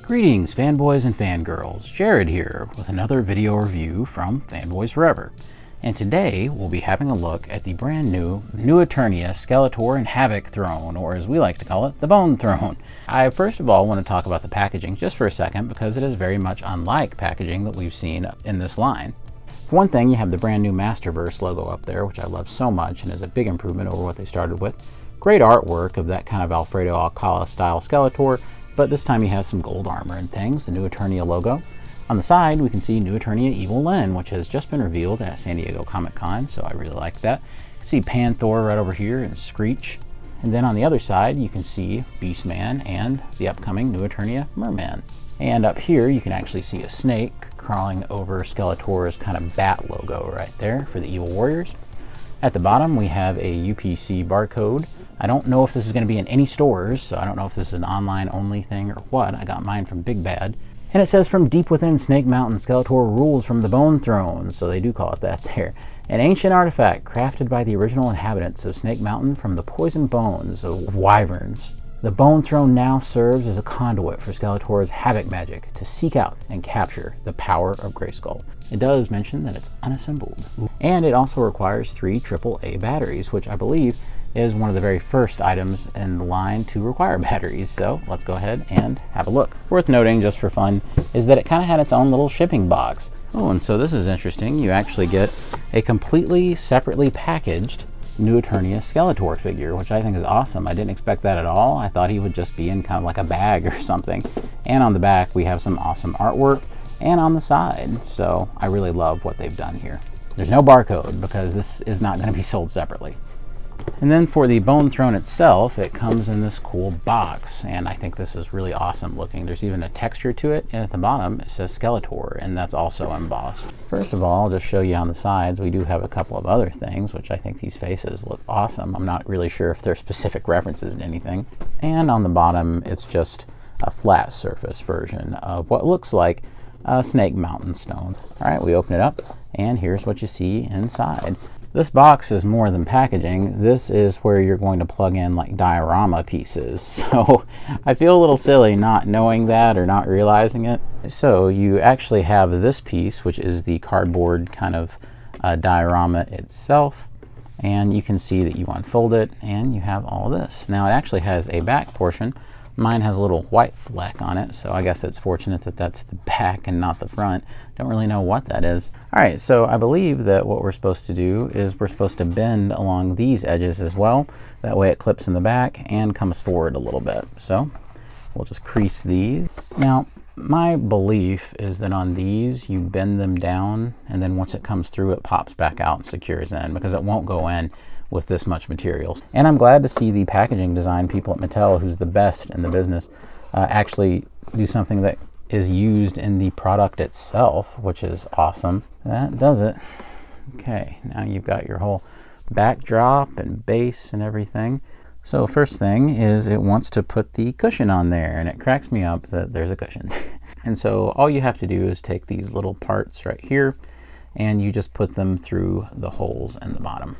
Greetings fanboys and fangirls, Jared here with another video review from Fanboys Forever. And today we'll be having a look at the brand new Eternia Skeletor and Havoc throne, or as we like to call it, the Bone Throne. I first of all want to talk about the packaging just for a second because it is very much unlike packaging that we've seen in this line. For one thing, you have the brand new Masterverse logo up there, which I love so much and is a big improvement over what they started with. Great artwork of that kind of Alfredo Alcala style Skeletor, but this time he has some gold armor and things, the new Eternia logo. On the side, we can see new Eternia Evil Lyn, which has just been revealed at San Diego Comic-Con, so I really like that. You can see Panther right over here and Screech. And then on the other side, you can see Beastman and the upcoming new Eternia Merman. And up here, you can actually see a snake crawling over Skeletor's kind of bat logo right there for the Evil Warriors. At the bottom, we have a UPC barcode. I don't know if this is going to be in any stores, so I don't know if this is an online only thing or what. I got mine from Big Bad. And it says, from deep within Snake Mountain, Skeletor rules from the Bone Throne, so they do call it that there. An ancient artifact crafted by the original inhabitants of Snake Mountain from the poisoned bones of wyverns. The Bone Throne now serves as a conduit for Skeletor's Havoc magic to seek out and capture the power of Grayskull. It does mention that it's unassembled. And it also requires 3 AAA batteries, which I believe is one of the very first items in the line to require batteries. So let's go ahead and have a look. Worth noting, just for fun, is that it kind of had its own little shipping box. Oh, and so this is interesting. You actually get a completely separately packaged new Eternia Skeletor figure, which I think is awesome. I didn't expect that at all. I thought he would just be in kind of like a bag or something. And on the back, we have some awesome artwork, and on the side. So I really love what they've done here. There's no barcode because this is not going to be sold separately. And then for the Bone Throne itself, it comes in this cool box, and I think this is really awesome looking. There's even a texture to it, and at the bottom it says Skeletor, and that's also embossed. First of all, I'll just show you on the sides, we do have a couple of other things, which I think these faces look awesome. I'm not really sure if they're specific references to anything. And on the bottom, it's just a flat surface version of what looks like a Snake Mountain stone. All right, we open it up, and here's what you see inside. This box is more than packaging. This is where you're going to plug in like diorama pieces. So I feel a little silly not knowing that or not realizing it. So you actually have this piece, which is the cardboard kind of diorama itself. And you can see that you unfold it and you have all this. Now it actually has a back portion. Mine has a little white fleck on it, so I guess it's fortunate that that's the back and not the front. Don't really know what that is. All right, so I believe that what we're supposed to do is we're supposed to bend along these edges as well. That way it clips in the back and comes forward a little bit. So we'll just crease these. Now, my belief is that on these, you bend them down, and then once it comes through, it pops back out and secures in, because it won't go in with this much material. And I'm glad to see the packaging design people at Mattel, who's the best in the business, actually do something that is used in the product itself, which is awesome. That does it. Okay, now you've got your whole backdrop and base and everything. So first thing is it wants to put the cushion on there, and it cracks me up that there's a cushion. And so all you have to do is take these little parts right here, and you just put them through the holes in the bottom.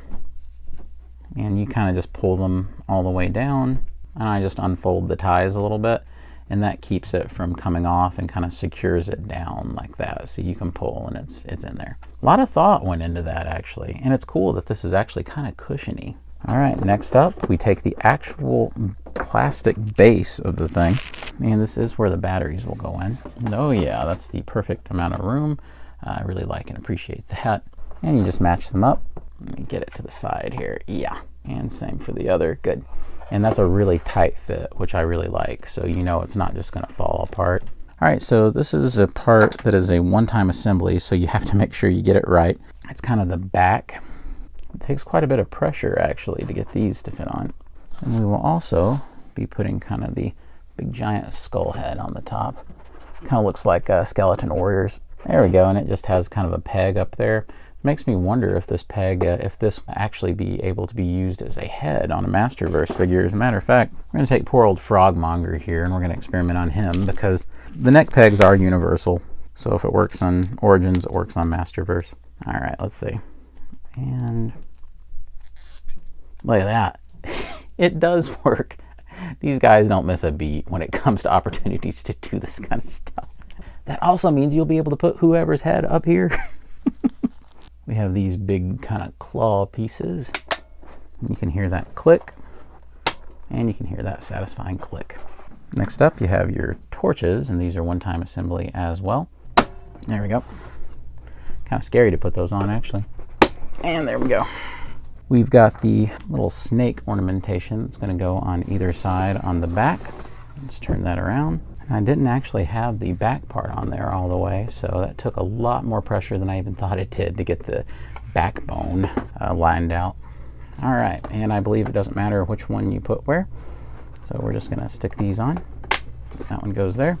And you kind of just pull them all the way down, and I just unfold the ties a little bit, and that keeps it from coming off and kind of secures it down like that, so you can pull and it's in there. A lot of thought went into that actually, and it's cool that this is actually kind of cushiony. All right, next up we take the actual plastic base of the thing, and this is where the batteries will go in. Oh yeah, that's the perfect amount of room. I really like and appreciate that. And you just match them up. Let me get it to the side here. Yeah, and same for the other. Good. And that's a really tight fit, which I really like, so you know it's not just going to fall apart. All right, so this is a part that is a one-time assembly, so you have to make sure you get it right. It's kind of the back. It takes quite a bit of pressure actually to get these to fit on. And we will also be putting kind of the big giant skull head on the top. Kind of looks like Skeleton Warriors. There we go, and it just has kind of a peg up there. Makes me wonder if this peg, if this will actually be able to be used as a head on a Masterverse figure. As a matter of fact, we're going to take poor old Frogmonger here, and we're going to experiment on him, because the neck pegs are universal. So if it works on Origins, it works on Masterverse. All right, let's see. And look at that. It does work. These guys don't miss a beat when it comes to opportunities to do this kind of stuff. That also means you'll be able to put whoever's head up here. We have these big kind of claw pieces. You can hear that click, and you can hear that satisfying click. Next up, you have your torches, and these are one-time assembly as well. There we go. Kind of scary to put those on, actually. And there we go. We've got the little snake ornamentation that's going to go on either side on the back. Let's turn that around. I didn't actually have the back part on there all the way, so that took a lot more pressure than I even thought it did to get the backbone lined out. All right, and I believe it doesn't matter which one you put where, so we're just going to stick these on. That one goes there,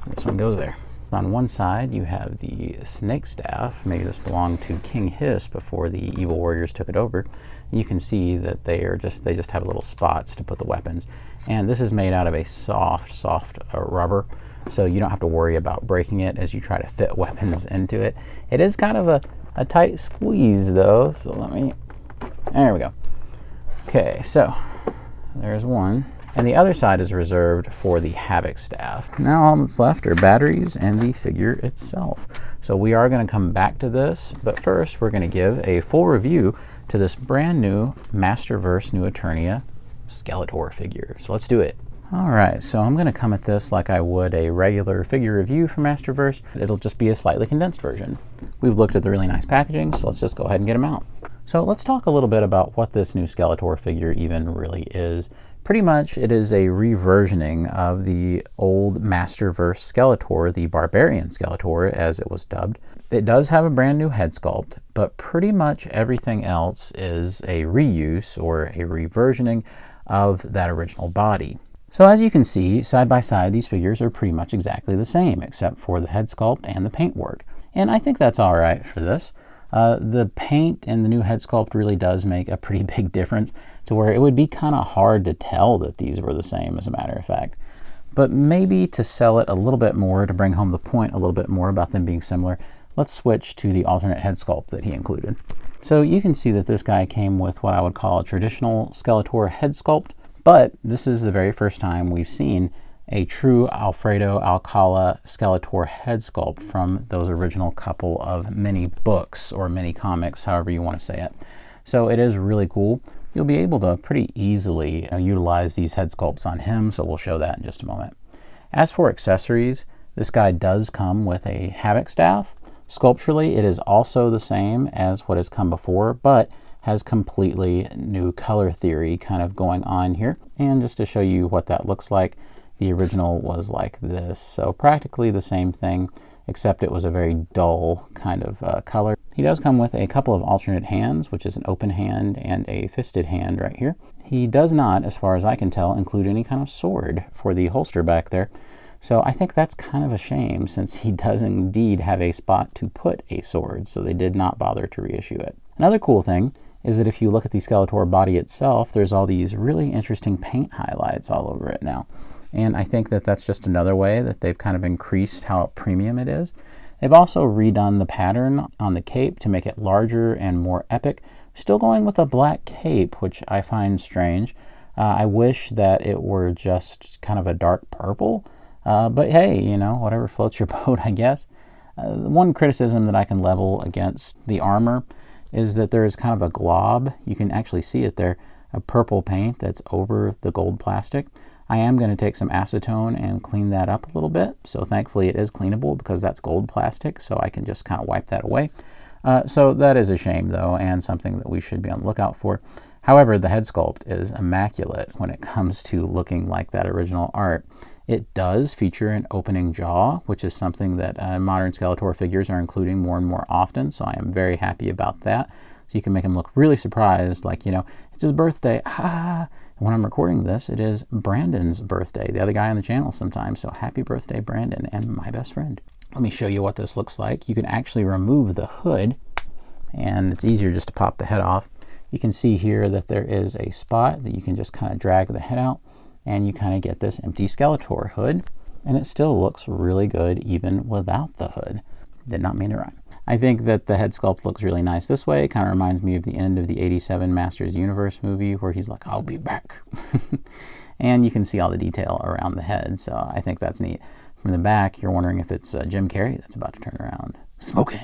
this one goes there. On one side, you have the snake staff. Maybe this belonged to King Hiss before the evil warriors took it over. You can see that they just have little spots to put the weapons. And this is made out of a soft rubber, so you don't have to worry about breaking it as you try to fit weapons into it. It is kind of a tight squeeze though, so there we go. Okay, so there's one. And the other side is reserved for the Havoc staff. Now all that's left are batteries and the figure itself. So we are going to come back to this, but first we're going to give a full review to this brand new Masterverse New Eternia Skeletor figure. So let's do it. All right, so I'm going to come at this like I would a regular figure review for Masterverse. It'll just be a slightly condensed version. We've looked at the really nice packaging, so let's just go ahead and get them out. So let's talk a little bit about what this new Skeletor figure even really is. Pretty much it is a reversioning of the old Masterverse Skeletor, the Barbarian Skeletor as it was dubbed. It does have a brand new head sculpt, but pretty much everything else is a reuse or a reversioning of that original body. So as you can see, side by side, these figures are pretty much exactly the same, except for the head sculpt and the paintwork. And I think that's all right for this. The paint and the new head sculpt really does make a pretty big difference to where it would be kind of hard to tell that these were the same, as a matter of fact. But maybe to sell it a little bit more, to bring home the point a little bit more about them being similar, let's switch to the alternate head sculpt that he included. So you can see that this guy came with what I would call a traditional Skeletor head sculpt, but this is the very first time we've seen a true Alfredo Alcala Skeletor head sculpt from those original couple of mini books or mini comics, however you want to say it. So it is really cool. You'll be able to pretty easily utilize these head sculpts on him, so we'll show that in just a moment. As for accessories, this guy does come with a Havoc staff. Sculpturally, it is also the same as what has come before, but has completely new color theory kind of going on here. And just to show you what that looks like, the original was like this, so practically the same thing, except it was a very dull kind of color. He does come with a couple of alternate hands, which is an open hand and a fisted hand right here. He does not, as far as I can tell, include any kind of sword for the holster back there. So I think that's kind of a shame, since he does indeed have a spot to put a sword, so they did not bother to reissue it. Another cool thing is that if you look at the Skeletor body itself, there's all these really interesting paint highlights all over it now. And I think that that's just another way that they've kind of increased how premium it is. They've also redone the pattern on the cape to make it larger and more epic. Still going with a black cape, which I find strange. I wish that it were just kind of a dark purple. But hey, you know, whatever floats your boat, I guess. One criticism that I can level against the armor is that there is kind of a glob. You can actually see it there, a purple paint that's over the gold plastic. I am going to take some acetone and clean that up a little bit. So thankfully it is cleanable because that's gold plastic, so I can just kind of wipe that away. So that is a shame though, and something that we should be on the lookout for. However, the head sculpt is immaculate when it comes to looking like that original art. It does feature an opening jaw, which is something that modern Skeletor figures are including more and more often, so I am very happy about that. So you can make him look really surprised, like, you know, it's his birthday, ah! When I'm recording this, it is Brandon's birthday, the other guy on the channel sometimes, so happy birthday, Brandon, and my best friend. Let me show you what this looks like. You can actually remove the hood, and it's easier just to pop the head off. You can see here that there is a spot that you can just kind of drag the head out, and you kind of get this empty Skeletor hood, and it still looks really good even without the hood. Did not mean to rhyme. I think that the head sculpt looks really nice this way. It kind of reminds me of the end of the '87 Masters Universe movie where he's like, "I'll be back." And you can see all the detail around the head, so I think that's neat. From the back, you're wondering if it's Jim Carrey that's about to turn around. Smoking.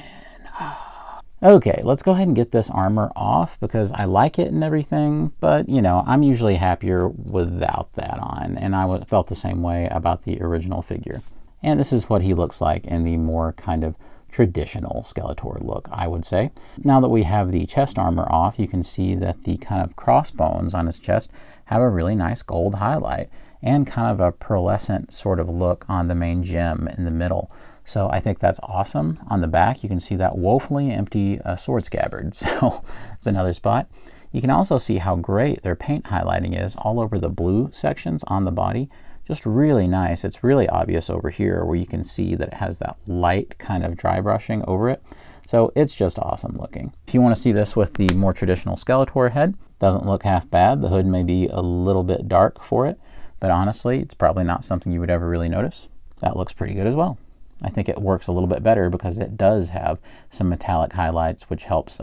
Okay, let's go ahead and get this armor off because I like it and everything, but you know, I'm usually happier without that on, and I felt the same way about the original figure. And this is what he looks like in the more kind of traditional Skeletor look, I would say. Now that we have the chest armor off, you can see that the kind of crossbones on his chest have a really nice gold highlight and kind of a pearlescent sort of look on the main gem in the middle. So I think that's awesome. On the back, you can see that woefully empty sword scabbard. So it's another spot. You can also see how great their paint highlighting is all over the blue sections on the body. Just really nice. It's really obvious over here where you can see that it has that light kind of dry brushing over it. So it's just awesome looking. If you want to see this with the more traditional Skeletor head, doesn't look half bad. The hood may be a little bit dark for it, but honestly, it's probably not something you would ever really notice. That looks pretty good as well. I think it works a little bit better because it does have some metallic highlights, which helps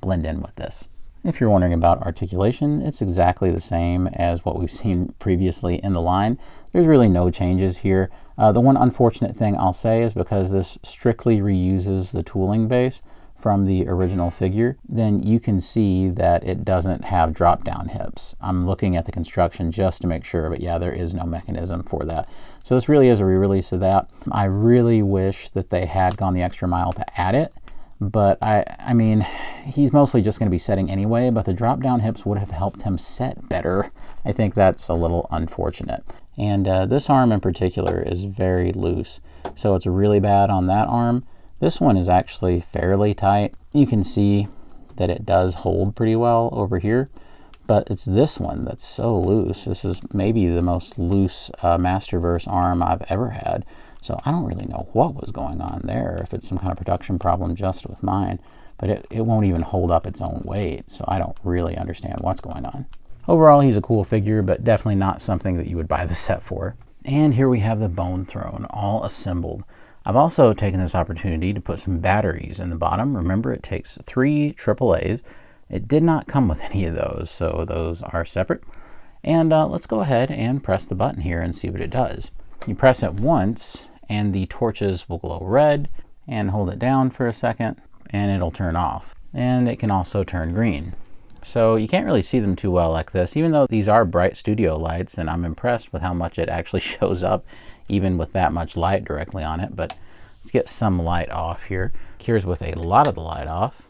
blend in with this. If you're wondering about articulation, it's exactly the same as what we've seen previously in the line. There's really no changes here. The one unfortunate thing I'll say is because this strictly reuses the tooling base from the original figure, then you can see that it doesn't have drop-down hips. I'm looking at the construction just to make sure, but yeah, there is no mechanism for that. So this really is a re-release of that. I really wish that they had gone the extra mile to add it, but I mean, he's mostly just going to be setting anyway, but the drop-down hips would have helped him set better. I think that's a little unfortunate. And this arm in particular is very loose, so it's really bad on that arm. This one is actually fairly tight. You can see that it does hold pretty well over here, but it's this one that's so loose. This is maybe the most loose Masterverse arm I've ever had. So I don't really know what was going on there, if it's some kind of production problem just with mine, but it won't even hold up its own weight. So I don't really understand what's going on. Overall, he's a cool figure, but definitely not something that you would buy the set for. And here we have the Bone Throne all assembled. I've also taken this opportunity to put some batteries in the bottom. Remember, it takes 3 AAAs. It did not come with any of those, so those are separate. And let's go ahead and press the button here and see what it does. You press it once, and the torches will glow red, and hold it down for a second, and it'll turn off. And it can also turn green. So you can't really see them too well like this, even though these are bright studio lights, and I'm impressed with how much it actually shows up even with that much light directly on it. But let's get some light off here. Here's with a lot of the light off.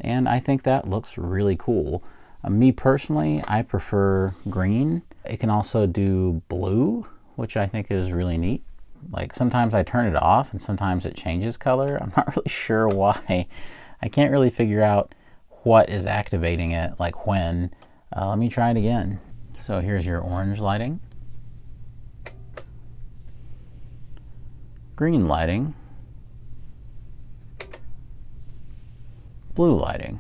And I think that looks really cool. Me personally, I prefer green. It can also do blue, which I think is really neat. Like sometimes I turn it off and sometimes it changes color. I'm not really sure why. I can't really figure out what is activating it, like when. Let me try it again. So here's your orange lighting. Green lighting, blue lighting,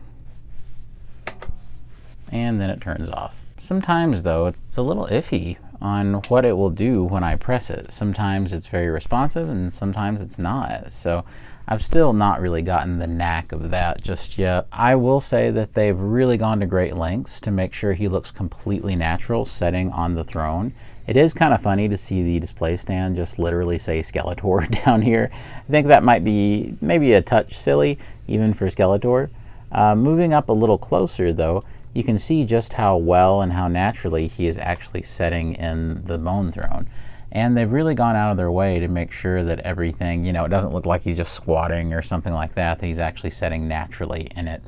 and then it turns off. Sometimes though, it's a little iffy on what it will do when I press it. Sometimes it's very responsive and sometimes it's not. So I've still not really gotten the knack of that just yet. I will say that they've really gone to great lengths to make sure he looks completely natural sitting on the throne. It is kind of funny to see the display stand just literally say Skeletor down here. I think that might be maybe a touch silly, even for Skeletor. Moving up a little closer though, you can see just how well and how naturally he is actually setting in the Bone Throne. And they've really gone out of their way to make sure that everything, you know, it doesn't look like he's just squatting or something like that, that he's actually setting naturally in it.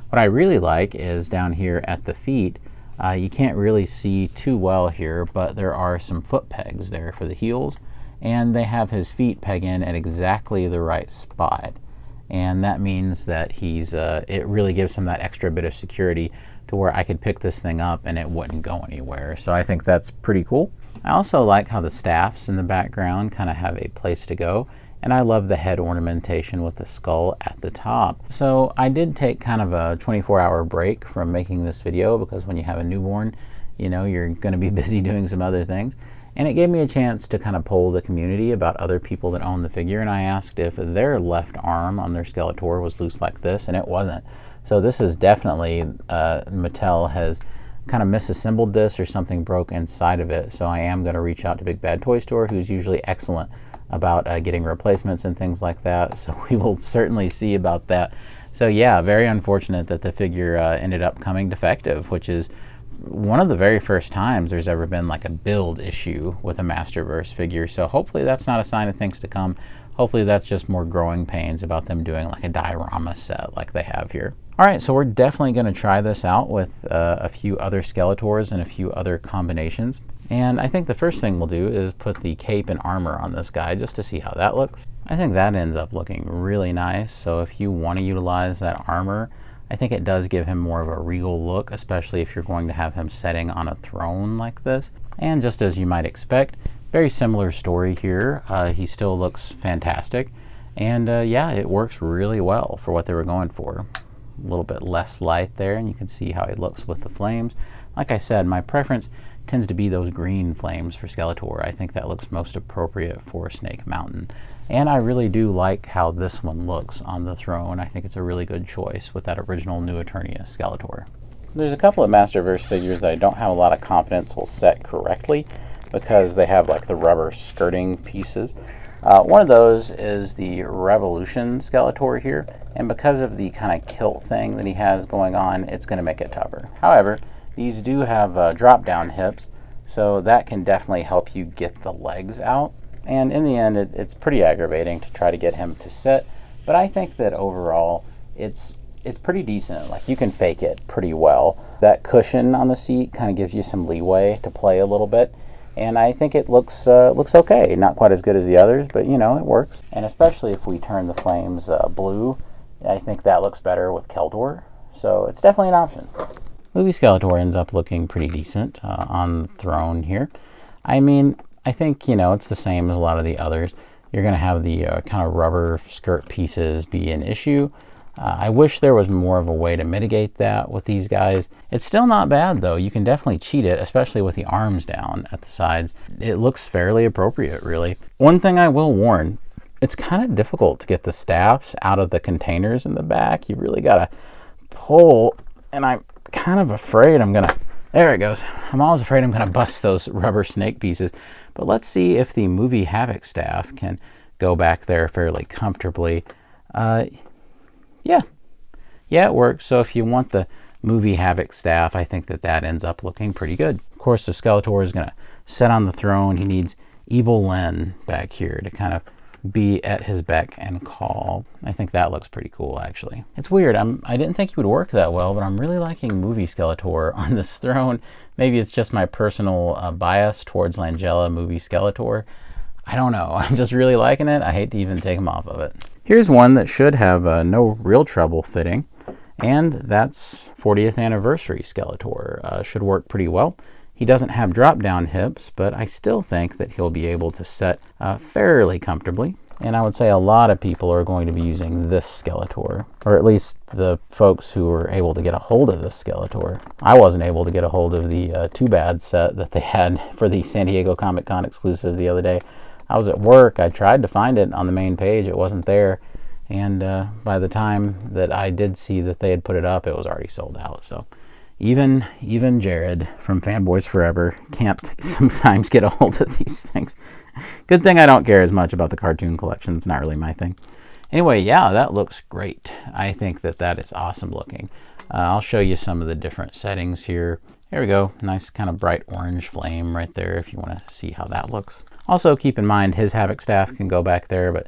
What I really like is down here at the feet, you can't really see too well here, but there are some foot pegs there for the heels, and they have his feet peg in at exactly the right spot. And that means that he's, it really gives him that extra bit of security to where I could pick this thing up and it wouldn't go anywhere. So I think that's pretty cool. I also like how the staffs in the background kind of have a place to go. And I love the head ornamentation with the skull at the top. So I did take kind of a 24-hour break from making this video because when you have a newborn, you know, you're going to be busy doing some other things. And it gave me a chance to kind of poll the community about other people that own the figure, and I asked if their left arm on their Skeletor was loose like this, and it wasn't. So this is definitely, Mattel has kind of misassembled this or something broke inside of it. So I am going to reach out to Big Bad Toy Store, who's usually excellent about getting replacements and things like that. So we will certainly see about that. So yeah, very unfortunate that the figure ended up coming defective, which is one of the very first times there's ever been like a build issue with a Masterverse figure. So hopefully that's not a sign of things to come. Hopefully that's just more growing pains about them doing like a diorama set like they have here. All right, so we're definitely going to try this out with a few other Skeletors and a few other combinations. And I think the first thing we'll do is put the cape and armor on this guy just to see how that looks. I think that ends up looking really nice. So if you want to utilize that armor, I think it does give him more of a regal look, especially if you're going to have him setting on a throne like this. And just as you might expect, very similar story here. He still looks fantastic. And yeah, it works really well for what they were going for. A little bit less light there, and you can see how he looks with the flames. Like I said, my preference tends to be those green flames for Skeletor. I think that looks most appropriate for Snake Mountain. And I really do like how this one looks on the throne. I think it's a really good choice with that original New Eternia Skeletor. There's a couple of Masterverse figures that I don't have a lot of confidence will set correctly because they have like the rubber skirting pieces. One of those is the Revolution Skeletor here, and because of the kind of kilt thing that he has going on, it's going to make it tougher. However, these do have drop-down hips, so that can definitely help you get the legs out. And in the end, it's pretty aggravating to try to get him to sit, but I think that overall, it's pretty decent. Like, you can fake it pretty well. That cushion on the seat kind of gives you some leeway to play a little bit. And I think it looks okay. Not quite as good as the others, but you know, it works. And especially if we turn the flames blue, I think that looks better with Keldor. So it's definitely an option. Movie Skeletor ends up looking pretty decent on the throne here. I mean, I think, you know, it's the same as a lot of the others. You're going to have the kind of rubber skirt pieces be an issue. I wish there was more of a way to mitigate that with these guys. It's still not bad though. You can definitely cheat it, especially with the arms down at the sides. It looks fairly appropriate, really. One thing I will warn, it's kind of difficult to get the staffs out of the containers in the back. You really gotta pull, and I'm kind of afraid there it goes. I'm always afraid I'm gonna bust those rubber snake pieces. But let's see if the movie Havoc staff can go back there fairly comfortably. Yeah, it works. So if you want the movie Havoc staff, I think that ends up looking pretty good. Of course, if Skeletor is going to sit on the throne, he needs Evil Len back here to kind of be at his beck and call. I think that looks pretty cool, actually. It's weird. I didn't think he would work that well, but I'm really liking movie Skeletor on this throne. Maybe it's just my personal bias towards Langella movie Skeletor. I don't know. I'm just really liking it. I hate to even take him off of it. Here's one that should have no real trouble fitting, and that's 40th Anniversary Skeletor. Should work pretty well. He doesn't have drop-down hips, but I still think that he'll be able to set fairly comfortably. And I would say a lot of people are going to be using this Skeletor, or at least the folks who were able to get a hold of this Skeletor. I wasn't able to get a hold of the Too Bad set that they had for the San Diego Comic-Con exclusive the other day. I was at work. I tried to find it on the main page. It wasn't there. And by the time that I did see that they had put it up, it was already sold out. So even Jared from Fanboys Forever can't sometimes get a hold of these things. Good thing I don't care as much about the cartoon collection. It's not really my thing. Anyway, yeah, that looks great. I think that is awesome looking. I'll show you some of the different settings here. There we go. Nice kind of bright orange flame right there if you want to see how that looks. Also, keep in mind his Havoc staff can go back there, but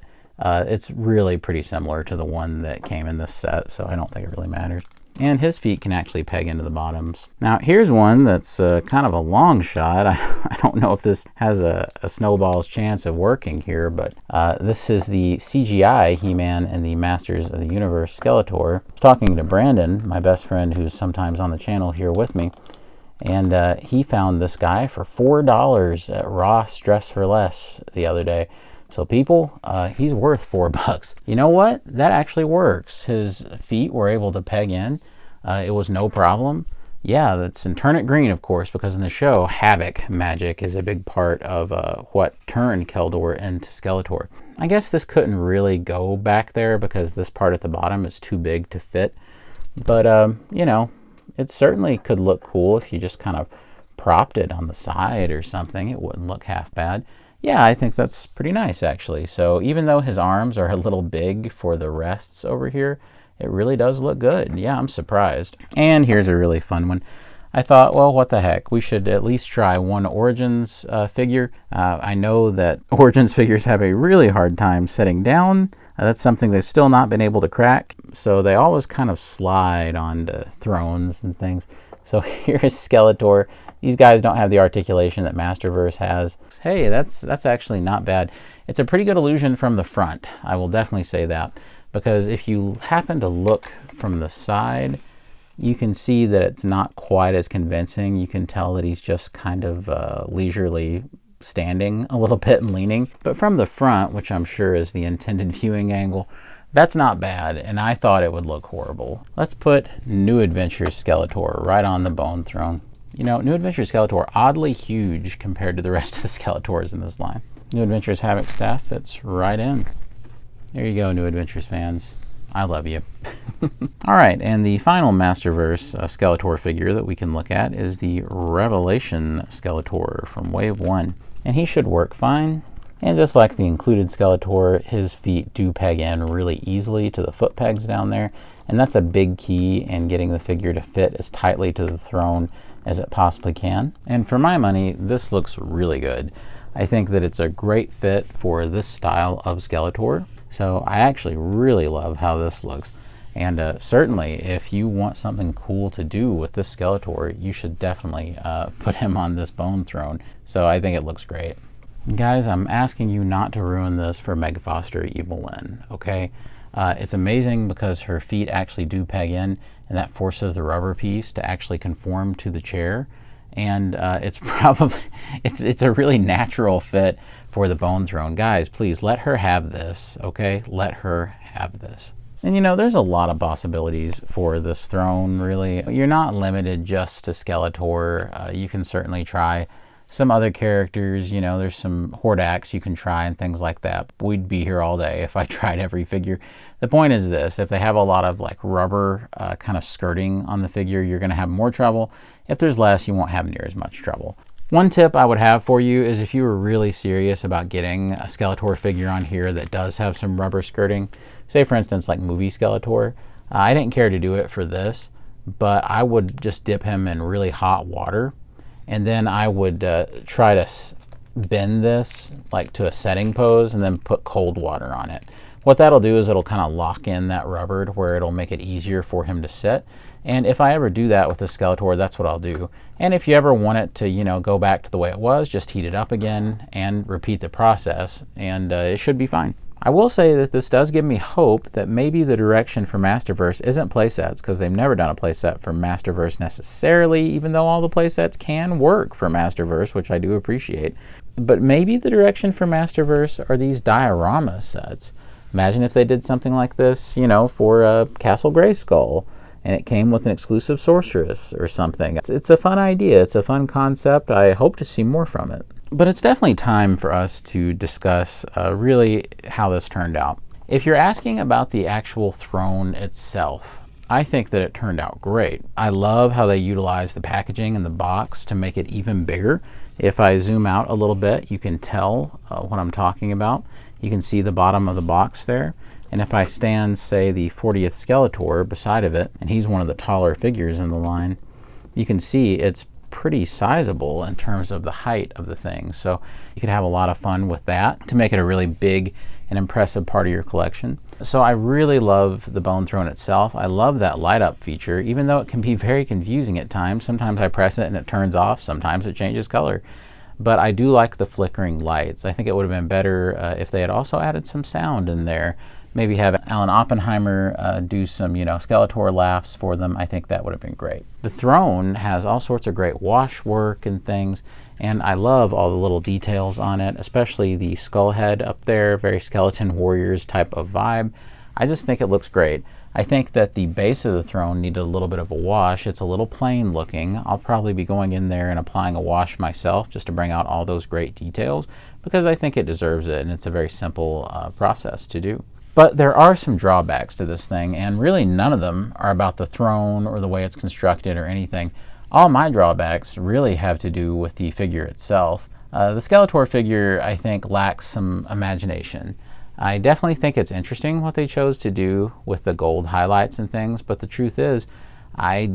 it's really pretty similar to the one that came in this set, so I don't think it really matters. And his feet can actually peg into the bottoms. Now, here's one that's kind of a long shot. I don't know if this has a snowball's chance of working here, but this is the CGI He-Man and the Masters of the Universe Skeletor. I was talking to Brandon, my best friend who's sometimes on the channel here with me, and he found this guy for $4 at Ross Dress for Less the other day. So people, he's worth $4. You know what? That actually works. His feet were able to peg in. It was no problem. Yeah, that's and turn it green, of course, because in the show, Havoc magic is a big part of what turned Keldor into Skeletor. I guess this couldn't really go back there because this part at the bottom is too big to fit. But, you know, it certainly could look cool if you just kind of propped it on the side or something. It wouldn't look half bad. Yeah, I think that's pretty nice, actually. So even though his arms are a little big for the rests over here, it really does look good. Yeah, I'm surprised. And here's a really fun one. I thought, well, what the heck? We should at least try one Origins figure. I know that Origins figures have a really hard time setting down. That's something they've still not been able to crack. So they always kind of slide onto thrones and things. So here is Skeletor. These guys don't have the articulation that Masterverse has. Hey, that's actually not bad. It's a pretty good illusion from the front. I will definitely say that. Because if you happen to look from the side, you can see that it's not quite as convincing. You can tell that he's just kind of leisurely standing a little bit and leaning. But from the front, which I'm sure is the intended viewing angle, that's not bad, and I thought it would look horrible. Let's put New Adventures Skeletor right on the Bone Throne. You know, New Adventures Skeletor, oddly huge compared to the rest of the Skeletors in this line. New Adventures Havoc staff fits right in. There you go, New Adventures fans. I love you. All right, and the final Masterverse Skeletor figure that we can look at is the Revelation Skeletor from Wave 1. And he should work fine. And just like the included Skeletor, his feet do peg in really easily to the foot pegs down there. And that's a big key in getting the figure to fit as tightly to the throne as it possibly can. And for my money, this looks really good. I think that it's a great fit for this style of Skeletor. So I actually really love how this looks. And certainly, if you want something cool to do with this Skeletor, you should definitely put him on this Bone Throne. So I think it looks great. Guys, I'm asking you not to ruin this for Meg Foster Evelyn, okay? It's amazing because her feet actually do peg in, and that forces the rubber piece to actually conform to the chair. And it's probably, it's a really natural fit for the Bone Throne. Guys, please let her have this, okay? Let her have this. And you know, there's a lot of possibilities for this throne, really. You're not limited just to Skeletor. You can certainly try some other characters. You know, there's some Hordax you can try and things like that. We'd be here all day if I tried every figure. The point is this: if they have a lot of like rubber kind of skirting on the figure, you're going to have more trouble. If there's less, you won't have near as much trouble. One tip I would have for you is if you were really serious about getting a Skeletor figure on here that does have some rubber skirting, say for instance like movie Skeletor, I didn't care to do it for this, but I would just dip him in really hot water, and then I would try to bend this like to a setting pose and then put cold water on it. What that'll do is it'll kind of lock in that rubber to where it'll make it easier for him to sit. And if I ever do that with the Skeletor, that's what I'll do. And if you ever want it to, you know, go back to the way it was, just heat it up again and repeat the process, and it should be fine. I will say that this does give me hope that maybe the direction for Masterverse isn't playsets, because they've never done a playset for Masterverse necessarily, even though all the playsets can work for Masterverse, which I do appreciate. But maybe the direction for Masterverse are these diorama sets. Imagine if they did something like this, you know, for Castle Grayskull, and it came with an exclusive sorceress or something. It's a fun idea. It's a fun concept. I hope to see more from it. But it's definitely time for us to discuss really how this turned out. If you're asking about the actual throne itself, I think that it turned out great. I love how they utilized the packaging in the box to make it even bigger. If I zoom out a little bit, you can tell what I'm talking about. You can see the bottom of the box there. And if I stand, say, the 40th Skeletor beside of it, and he's one of the taller figures in the line, you can see it's pretty sizable in terms of the height of the thing. So you could have a lot of fun with that to make it a really big and impressive part of your collection. So I really love the Bone Throne itself. I love that light up feature, even though it can be very confusing at times. Sometimes I press it and it turns off. Sometimes it changes color. But I do like the flickering lights. I think it would have been better if they had also added some sound in there. Maybe have Alan Oppenheimer do some, you know, Skeletor laughs for them. I think that would have been great. The throne has all sorts of great wash work and things, and I love all the little details on it, especially the skull head up there, very Skeleton Warriors type of vibe. I just think it looks great. I think that the base of the throne needed a little bit of a wash. It's a little plain looking. I'll probably be going in there and applying a wash myself just to bring out all those great details, because I think it deserves it, and it's a very simple process to do. But there are some drawbacks to this thing, and really none of them are about the throne or the way it's constructed or anything. All my drawbacks really have to do with the figure itself. The Skeletor figure, I think, lacks some imagination. I definitely think it's interesting what they chose to do with the gold highlights and things, but the truth is, I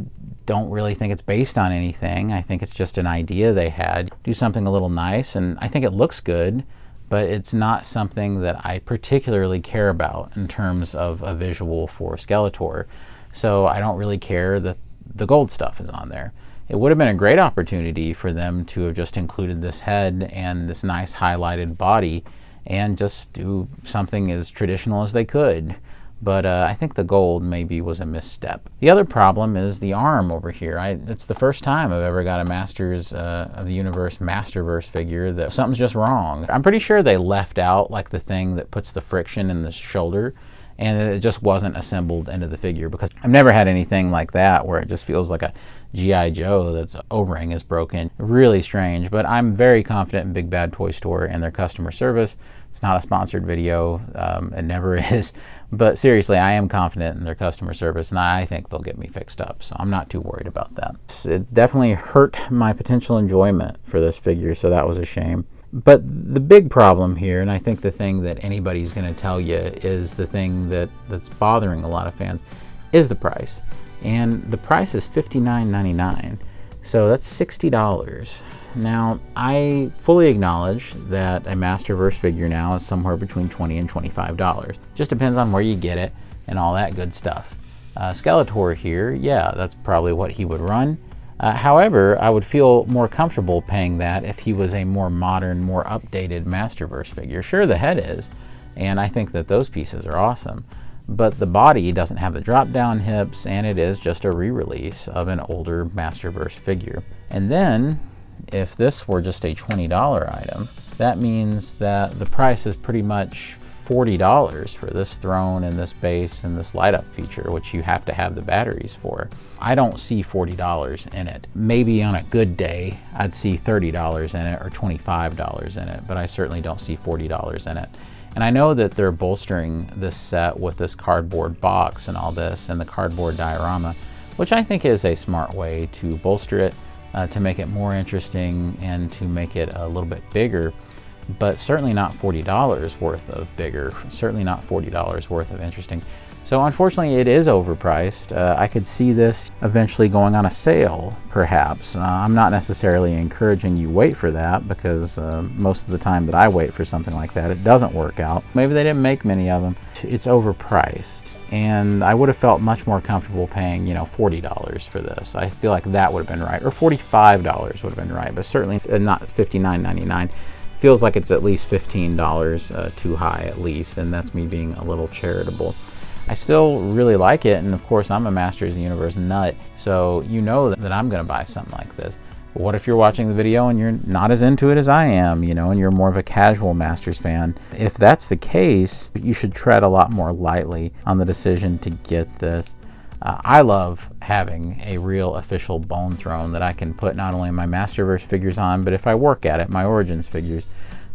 don't really think it's based on anything. I think it's just an idea they had. Do something a little nice, and I think it looks good, but it's not something that I particularly care about in terms of a visual for Skeletor. So I don't really care that the gold stuff is on there. It would have been a great opportunity for them to have just included this head and this nice highlighted body and just do something as traditional as they could. But I think the gold maybe was a misstep. The other problem is the arm over here. It's the first time I've ever got a Masters of the Universe Masterverse figure that something's just wrong. I'm pretty sure they left out like the thing that puts the friction in the shoulder, and it just wasn't assembled into the figure, because I've never had anything like that where it just feels like a G.I. Joe that's O-ring is broken. Really strange, but I'm very confident in Big Bad Toy Store and their customer service. It's not a sponsored video, it never is, but seriously, I am confident in their customer service, and I think they'll get me fixed up, so I'm not too worried about that. It definitely hurt my potential enjoyment for this figure, so that was a shame. But the big problem here, and I think the thing that anybody's going to tell you is the thing that's bothering a lot of fans, is the price. And the price is $59.99, so that's $60. Now, I fully acknowledge that a Masterverse figure now is somewhere between $20 and $25. Just depends on where you get it and all that good stuff. Skeletor here, yeah, that's probably what he would run. However, I would feel more comfortable paying that if he was a more modern, more updated Masterverse figure. Sure, the head is, and I think that those pieces are awesome, but the body doesn't have the drop-down hips, and it is just a re-release of an older Masterverse figure. And then, if this were just a $20 item, that means that the price is pretty much $40 for this throne and this base and this light up feature, which you have to have the batteries for. I don't see $40 in it. Maybe on a good day, I'd see $30 in it or $25 in it, but I certainly don't see $40 in it. And I know that they're bolstering this set with this cardboard box and all this and the cardboard diorama, which I think is a smart way to bolster it, to make it more interesting and to make it a little bit bigger, but certainly not $40 worth of bigger, certainly not $40 worth of interesting. So unfortunately it is overpriced. I could see this eventually going on a sale, perhaps. I'm not necessarily encouraging you wait for that, because most of the time that I wait for something like that, it doesn't work out. Maybe they didn't make many of them. It's overpriced, and I would have felt much more comfortable paying, $40 for this. I feel like that would have been right, or $45 would have been right, but certainly not $59.99. Feels like it's at least $15 too high at least, and that's me being a little charitable. I still really like it, and of course I'm a Masters of the Universe nut, so you know that I'm going to buy something like this. But what if you're watching the video and you're not as into it as I am, and you're more of a casual Masters fan? If that's the case, you should tread a lot more lightly on the decision to get this. I love having a real official bone throne that I can put not only my Masterverse figures on, but if I work at it, my Origins figures.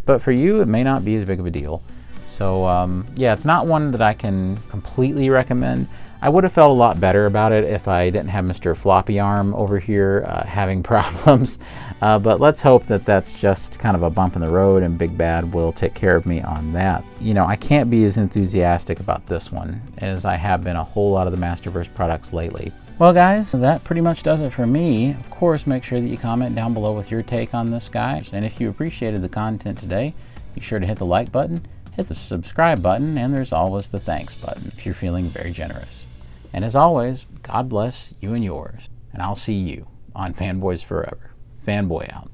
But for you, it may not be as big of a deal. So yeah, it's not one that I can completely recommend. I would have felt a lot better about it if I didn't have Mr. Floppy Arm over here having problems. But let's hope that that's just kind of a bump in the road, and Big Bad will take care of me on that. I can't be as enthusiastic about this one as I have been a whole lot of the Masterverse products lately. Well guys, that pretty much does it for me. Of course, make sure that you comment down below with your take on this guy. And if you appreciated the content today, be sure to hit the like button, hit the subscribe button, and there's always the thanks button if you're feeling very generous. And as always, God bless you and yours, and I'll see you on Fanboys Forever. Fanboy out.